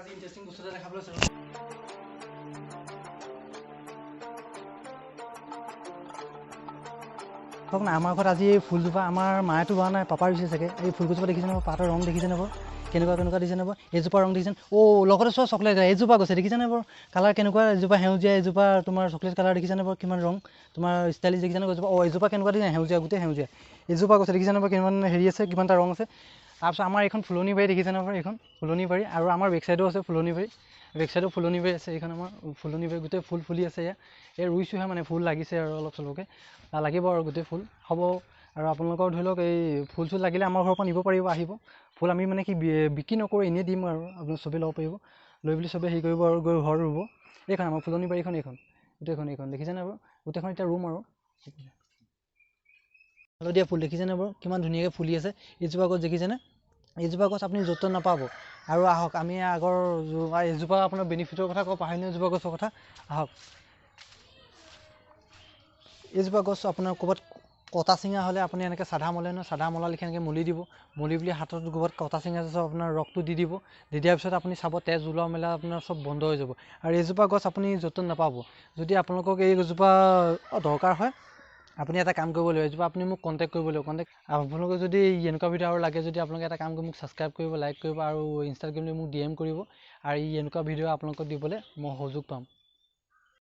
interesting বস্তু এটা দেখাবলৈ চাওঁ চাওক না আমাৰ ঘৰত আজি এই ফুলজোপা আমাৰ মায়েতো ৰোৱা নাই পাপা ৰুইছে চাগে এই ফুলগছজোপা দেখিছে নে পাতৰ ৰং দেখিছে নে বাৰু কেনেকুৱা দিছে নে বাৰু এইজোপা ৰং দেখিছে লগতে চোৱা চকলেট এইজোপা গছে দেখিছে নে বাৰু কালাৰ কেনেকুৱা এজোপা সেউজীয়া এজোপা তোমাৰ চকলেট কালাৰ দেখিছে নে বাৰু কিমান ৰং তোমাৰ ষ্টাইলিছ দেখিছে নে গছজোপা এইজোপা কেনেকুৱা দেখিছে সেউজীয়া গোটেই সেউজীয়া এইজোপা গছে দেখিছে নে বাৰু কিমান হেৰি আছে কিমানটা ৰং আছে তাৰপিছত আমাৰ এইখন ফুলনি বাৰী দেখিছে নে বাৰু এইখন ফুলনি বাৰী আৰু আমাৰ বেক চাইডো আছে ফুলনি বাৰী বেক চাইডো ফুলনি বাৰী আছে এইখন আমাৰ ফুলনি বাৰী গোটেই ফুল ফুলি আছে ইয়াত এই ৰুইছোঁহে মানে ফুল লাগিছে আৰু অলপ চলপকৈ লাগিব আৰু গোটেই ফুল হ'ব আৰু আপোনালোকৰ ধৰি লওক এই ফুল চুল লাগিলে আমাৰ ঘৰৰ পৰা নিব পাৰিব আহিব ফুল আমি মানে কি বিক্ৰী নকৰোঁ এনেই দিম আৰু আপোনালোক চবেই ল'ব পাৰিব লৈ বুলি চবেই হেৰি কৰিব আৰু গৈ ঘৰ ৰুব এইখন আমাৰ ফুলনি বাৰীখন এইখন গোটেইখন দেখিছেনে বাৰু গোটেইখন এতিয়া ৰুম আৰু হালধীয়া ফুল দেখিছেনে বাৰু কিমান ধুনীয়াকৈ ফুলি আছে এইজোপা গছ দেখিছেনে এইজোপা গছ আপুনি য'ত নাপাব আৰু আহক আমি আগৰ এজোপা আপোনাৰ বেনিফিটৰ কথা কওঁ পাহৰি এজোপা গছৰ কথা আহক এইজোপা গছ আপোনাৰ ক'ৰবাত কটা চিঙা হ'লে আপুনি এনেকৈ চাধা মলে নহয় চাধা মলা লিখি এনেকৈ মলি দিব মলি বুলি হাতত ক'ৰবাত কটা চিঙা আছে আপোনাৰ ৰসটো দি দিব দি দিয়াৰ পিছত আপুনি চাব তেজ ওলোৱা মেলা আপোনাৰ চব বন্ধ হৈ যাব আৰু এইজোপা গছ আপুনি য'ত নাপাব যদি আপোনালোকক এই গছজোপা দৰকাৰ হয় আপুনি এটা কাম কৰিব লাগিব এইজোপা আপুনি মোক কণ্টেক্ট কৰিব লাগিব আপোনালোকে যদি এনেকুৱা ভিডিঅ' আৰু লাগে যদি আপোনালোকে এটা কাম কৰি মোক ছাবস্ক্ৰাইব কৰিব লাইক কৰিব আৰু ইনষ্টাগ্ৰামলৈ মোক DM কৰিব আৰু এনেকুৱা ভিডিঅ' আপোনালোকক দিবলৈ মই সুযোগ পাম